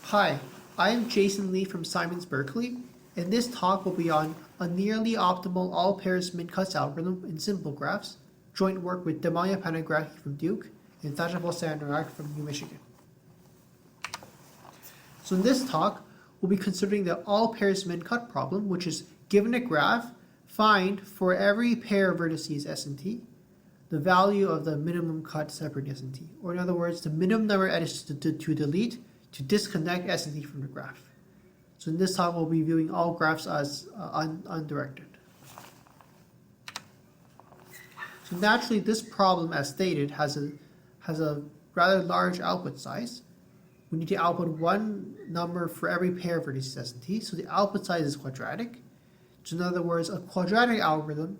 Hi, I am Jason Lee from Simons Berkeley, and this talk will be on a nearly optimal all-pairs min-cuts algorithm in simple graphs, joint work with Debmalya Panigrahi from Duke and Thatchaphol Saranurak from New Michigan. So in this talk, we'll be considering the all-pairs min-cut problem, which is given a graph, find for every pair of vertices S and T, the value of the minimum cut separating S and T, or in other words, the minimum number of edges to delete to disconnect S and T from the graph. So in this talk, we'll be viewing all graphs as undirected. So naturally, this problem, as stated, has a rather large output size. We need to output one number for every pair of vertices S and T, so the output size is quadratic. So in other words, a quadratic algorithm,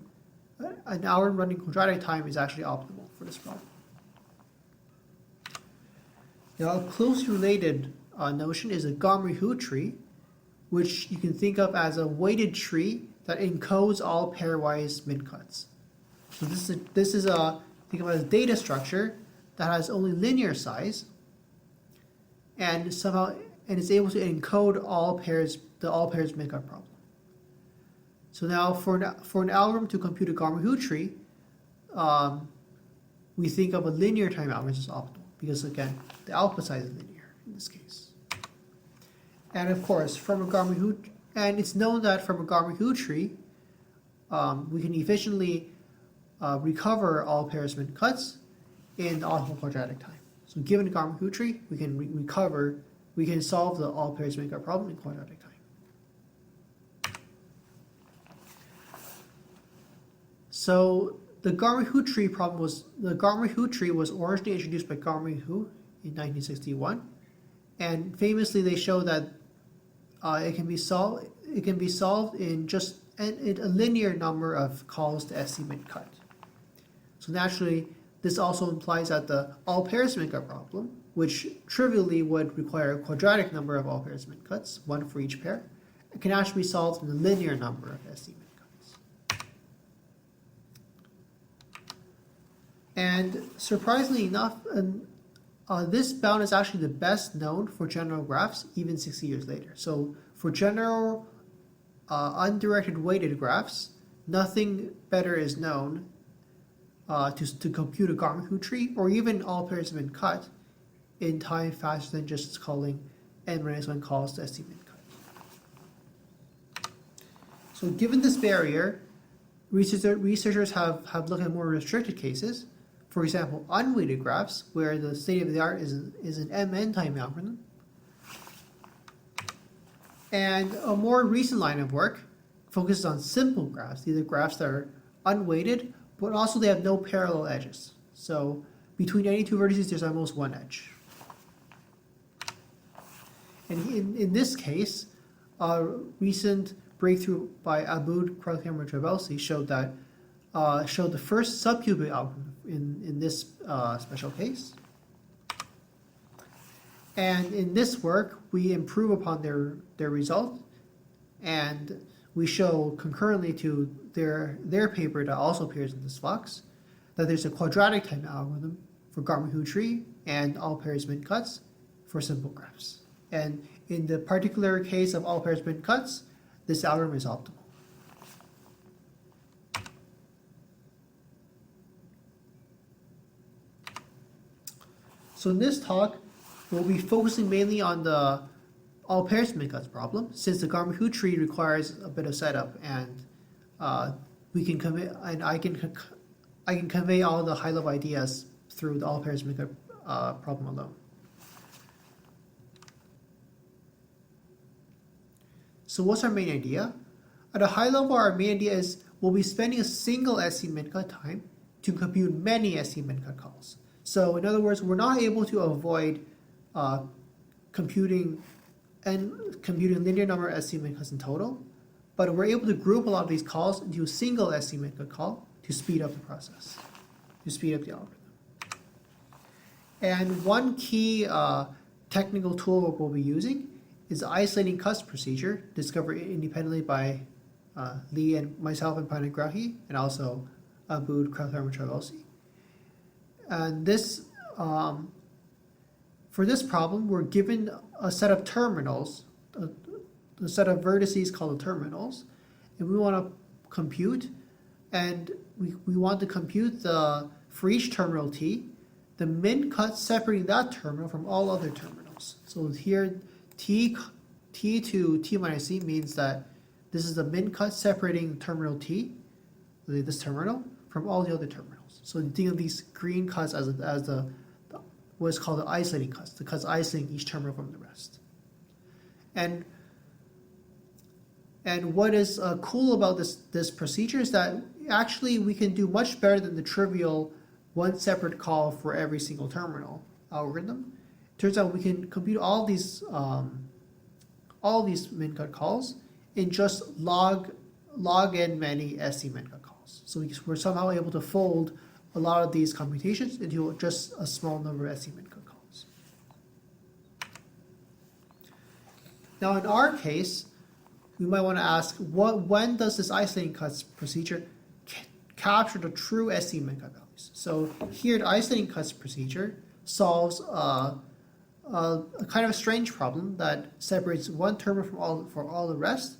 an hour running quadratic time is actually optimal for this problem. Now, a closely related notion is a Gomerhue tree, which you can think of as a weighted tree that encodes all pairwise min-cuts. So this is a think of it as a data structure that has only linear size, and is able to encode the all pairs min-cut problem. So now for an algorithm to compute a Gomerhue tree, we think of a linear time algorithm as optimal because again the output size is linear in this case. And of course, it's known that from a Gomerhue tree, we can efficiently recover all pairs min-cuts in the optimal quadratic time. So given a Gomerhue tree, we can solve the all pairs min-cut problem in quadratic time. So the Gomerhue tree was originally introduced by Gomerhue in 1961, and famously they show that it can be solved in just a linear number of calls to SC min-cut. So naturally, this also implies that the all pairs min-cut problem, which trivially would require a quadratic number of all pairs min-cuts, one for each pair, can actually be solved in a linear number of SC min-cuts. And surprisingly enough, this bound is actually the best known for general graphs, even 60 years later. So for general undirected weighted graphs, nothing better is known to compute a Gomerhue tree, or even all pairs min-cut in time faster than just calling n-1 calls to SC min-cut. So given this barrier, researchers have looked at more restricted cases. For example, unweighted graphs, where the state of the art is an MN time algorithm. And a more recent line of work focuses on simple graphs. These are graphs that are unweighted, but also they have no parallel edges. So between any two vertices, there's almost one edge. And in this case, a recent breakthrough by Aboud, Krauthammer, and Trabelsi showed the first subcubic algorithm in this special case. And in this work, we improve upon their result, and we show concurrently to their paper that also appears in this FOCS that there's a quadratic time algorithm for Gomerhue tree and all pairs min-cuts for simple graphs. And in the particular case of all pairs min-cuts, this algorithm is optimal. So in this talk, we'll be focusing mainly on the all pairs min-cuts problem, since the Gomerhue tree requires a bit of setup, and I can convey all the high-level ideas through the all pairs min-cut problem alone. So what's our main idea? At a high level, our main idea is we'll be spending a single SC min-cut time to compute many SC min-cut calls. So in other words, we're not able to avoid computing linear number of SC min-cuts in total, but we're able to group a lot of these calls into a single SC min-cut call to speed up the process, to speed up the algorithm. And one key technical tool we'll be using is the isolating cuts procedure, discovered independently by Lee and myself and Panigrahi, and also Aboud, Krauthammer, and Trabelsi. And this, for this problem, we're given a set of terminals, a set of vertices called the terminals, and we want to compute, and we want to compute for each terminal t, the min cut separating that terminal from all other terminals. So here, t to t minus c means that this is the min cut separating terminal t, this terminal, from all the other terminals. So you think of these green cuts as what's called the isolating cuts, the cuts isolating each terminal from the rest. And what is cool about this procedure is that actually we can do much better than the trivial one separate call for every single terminal algorithm. Turns out we can compute all these min cut calls in just log n many SC min cut calls. So we're somehow able to fold a lot of these computations into just a small number of SC min cut calls. Now in our case, we might want to ask, when does this isolating cuts procedure capture the true SC min cut values? So here the isolating cuts procedure solves a kind of a strange problem that separates one terminal from all the rest,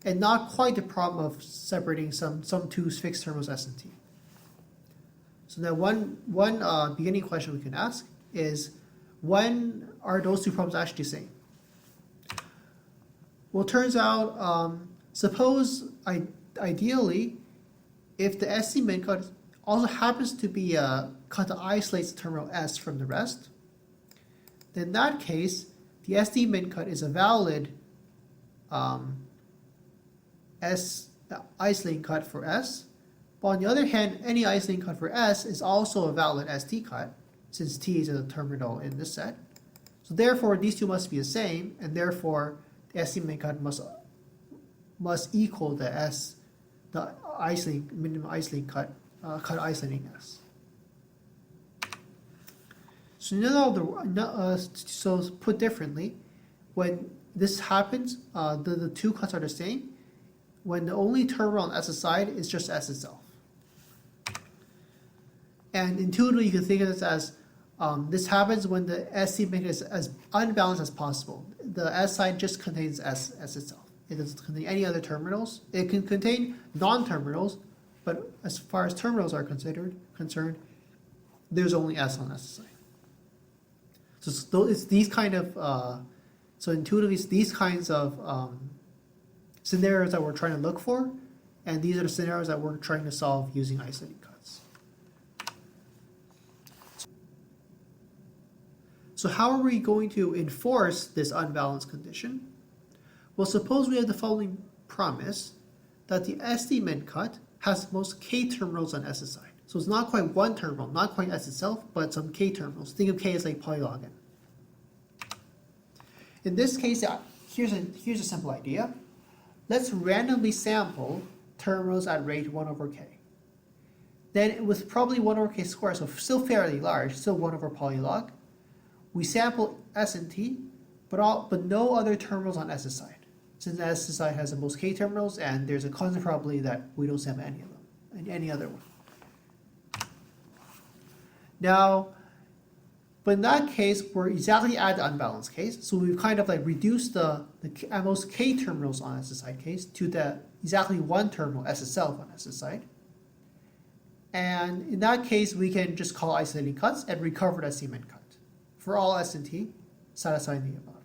and not quite the problem of separating some two fixed terminals S and T. So now one beginning question we can ask is, when are those two problems actually the same? Well, it turns out, suppose ideally, if the SC min cut also happens to be a cut that isolates the terminal S from the rest, then in that case, the SD min cut is a valid isolating cut for S. But on the other hand, any isolating cut for S is also a valid ST cut, since T is a terminal in this set. So therefore, these two must be the same, and therefore, the SC min cut must equal the minimum isolating cut isolating S. So put differently, when this happens, the two cuts are the same when the only terminal on S's side is just S itself. And intuitively, you can think of this as this happens when the SC min cut is as unbalanced as possible. The S side just contains S itself. It doesn't contain any other terminals. It can contain non-terminals, but as far as terminals are concerned, there's only S on S side. So it's these kind of so intuitively it's these kinds of scenarios that we're trying to look for, and these are the scenarios that we're trying to solve using isolating cuts. So how are we going to enforce this unbalanced condition? Well, suppose we have the following promise that the SD min cut has the most K terminals on S's side. So it's not quite one terminal, not quite S itself, but some K terminals. Think of K as like polylog n. In this case, here's a simple idea. Let's randomly sample terminals at rate 1 over K. Then with probably 1 over K squared, so still fairly large, still 1 over polylog, we sample S and T, but no other terminals on S's side, since S's side has the most K terminals, and there's a constant probability that we don't sample any of them, and any other one. Now, but in that case, we're exactly at the unbalanced case, so we've kind of like reduced the most K terminals on S's side case to the exactly one terminal S itself on S's side. And in that case, we can just call isolating cuts and recover the SC min cut for all S and T, satisfying the above.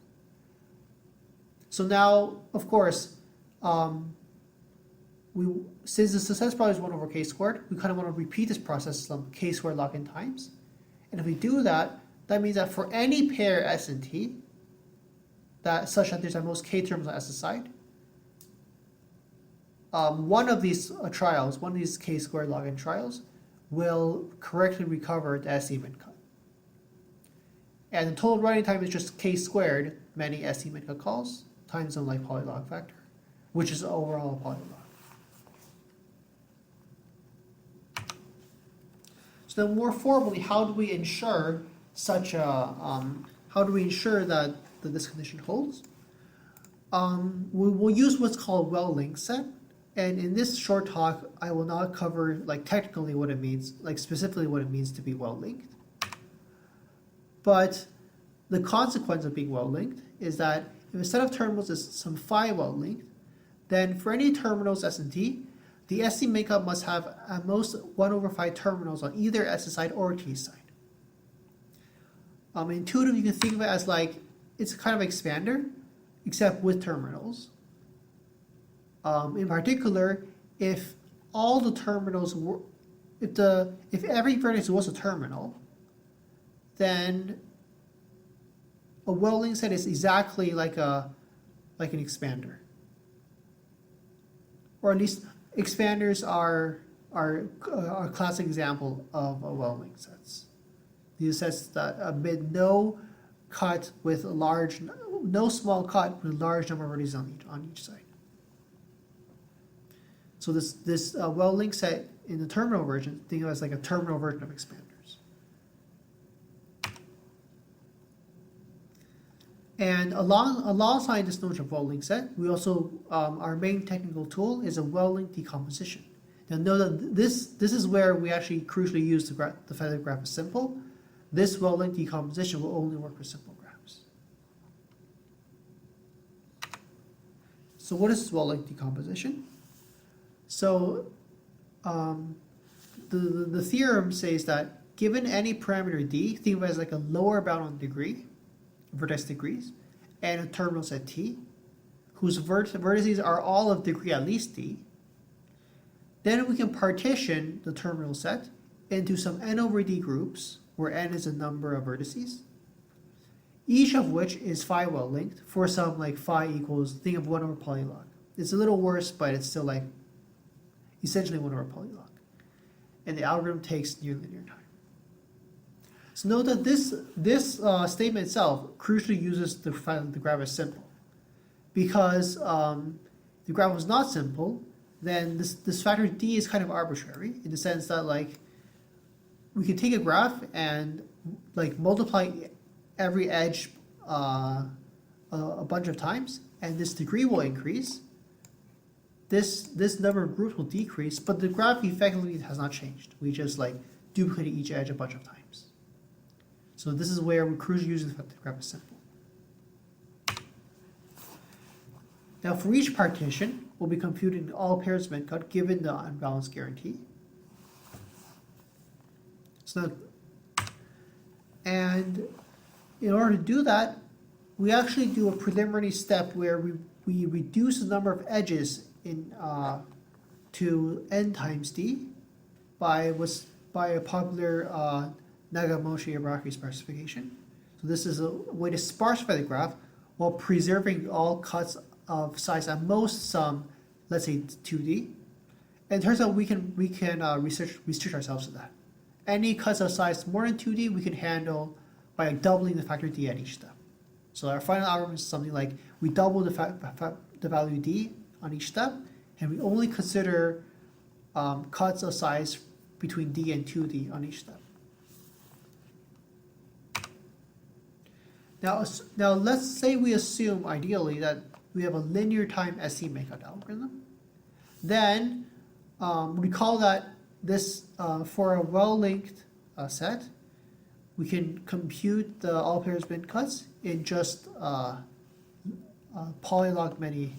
So now, of course, since the success probability is 1 over K squared, we kind of want to repeat this process some K squared log n times. And if we do that, that means that for any pair S and T, such that there's at most K terms on S's side, one of these trials, one of these K squared log n trials, will correctly recover the SC min cut. And the total running time is just K squared many SC min cut calls times some like polylog factor, which is the overall polylog. So then more formally, how do we ensure that this condition holds? We'll use what's called well-linked set. And in this short talk, I will not cover like technically what it means, like specifically what it means to be well-linked. But the consequence of being well-linked is that if a set of terminals is some phi well-linked, then for any terminals S and T, the SC makeup must have at most 1 over phi terminals on either S side or T side. Intuitively, you can think of it as like, it's kind of expander, except with terminals. In particular, if all the terminals were, if every vertex was a terminal, then a well-linked set is exactly like an expander. Or at least expanders are a classic example of a well-linked sets. These sets that admit no small cut with large number of vertices on each side. So this well-linked set in the terminal version, think of it as like a terminal version of expanders. And alongside this notion of well-linked set, we also our main technical tool is a well-linked decomposition. Now note that this is where we actually crucially use the fact that the graph is simple. This well-linked decomposition will only work for simple graphs. So what is well-linked decomposition? So the theorem says that given any parameter d, think of it as like a lower bound on degree, vertex degrees, and a terminal set T, whose vertices are all of degree at least D, then we can partition the terminal set into some n over d groups, where n is a number of vertices, each of which is phi well linked for some like phi equals, think of 1 over polylog. It's a little worse, but it's still like essentially 1 over polylog. And the algorithm takes near linear time. So note that this statement itself crucially uses the fact that the graph is simple. Because the graph was not simple, then this factor d is kind of arbitrary in the sense that like we can take a graph and like multiply every edge a bunch of times, and this degree will increase. This number of groups will decrease, but the graph effectively has not changed. We just like duplicate each edge a bunch of times. So this is where we crucially use the fact that the graph is simple. Now for each partition, we'll be computing all pairs of min-cut given the unbalanced guarantee. So, and in order to do that, we actually do a preliminary step where we reduce the number of edges in to n times d by a popular Nagamoshe-Araki specification. So this is a way to sparsify the graph while preserving all cuts of size at most some, let's say 2D. And it turns out we can restrict ourselves to that. Any cuts of size more than 2D we can handle by doubling the factor d at each step. So our final algorithm is something like we double the value d on each step, and we only consider cuts of size between d and 2D on each step. Now let's say we assume ideally that we have a linear time SC makeup algorithm. Then recall that this for a well-linked set, we can compute the all pairs min cuts in just polylog many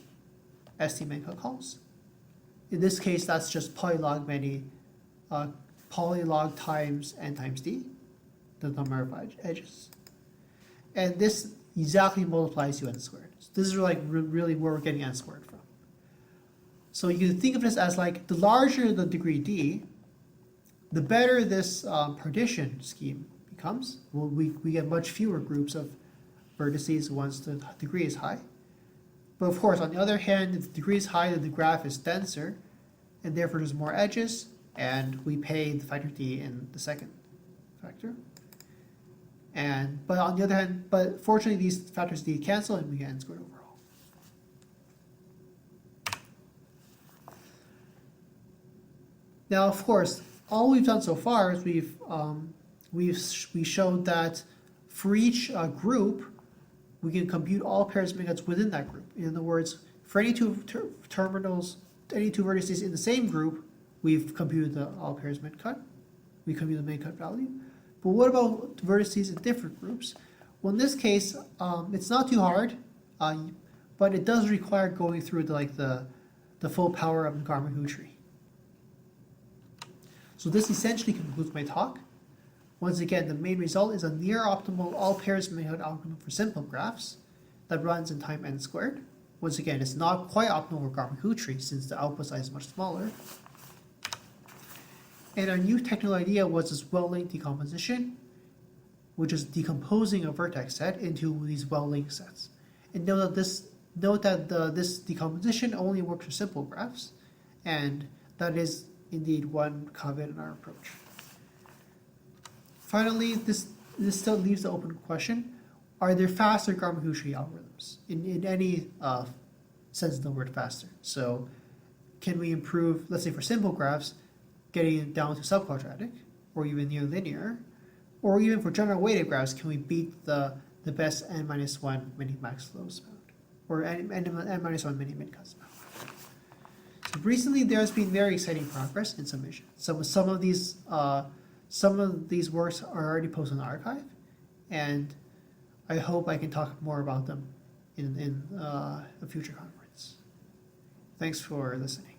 ST min cut calls. In this case, that's just polylog many polylog times n times d, the number of edges. And this exactly multiplies to n squared. So this is like really where we're getting n squared from. So you can think of this as like the larger the degree d, the better this partition scheme becomes. Well, we get much fewer groups of vertices once the degree is high. But of course, on the other hand, if the degree is high, then the graph is denser, and therefore there's more edges, and we pay the factor d in the second factor. But on the other hand, but fortunately these factors d cancel and we get n squared overall. Now, of course, all we've done so far is we showed that for each group, we can compute all pairs of min-cuts within that group. In other words, for any two terminals, any two vertices in the same group, we've computed the all pairs min-cut. We compute the min-cut value. But what about vertices in different groups? Well, in this case, it's not too hard, but it does require going through the full power of the Garmin tree. So this essentially concludes my talk. Once again, the main result is a near optimal all pairs manual algorithm for simple graphs that runs in time n squared. Once again, it's not quite optimal for Garmin tree since the output size is much smaller. And our new technical idea was this well-linked decomposition, which is decomposing a vertex set into these well-linked sets. And note that this decomposition only works for simple graphs, and that is indeed one caveat in our approach. Finally, this still leaves the open question: are there faster Garmin tree algorithms in any sense of the word faster? So, can we improve, let's say for simple graphs, getting it down to subquadratic, or even near linear, or even for general weighted graphs, can we beat the best n-1 mini-max flows found, or n-1 mini-min-cuts found? So recently, there has been very exciting progress in submission. Some of these works are already posted on the archive, and I hope I can talk more about them in a future conference. Thanks for listening.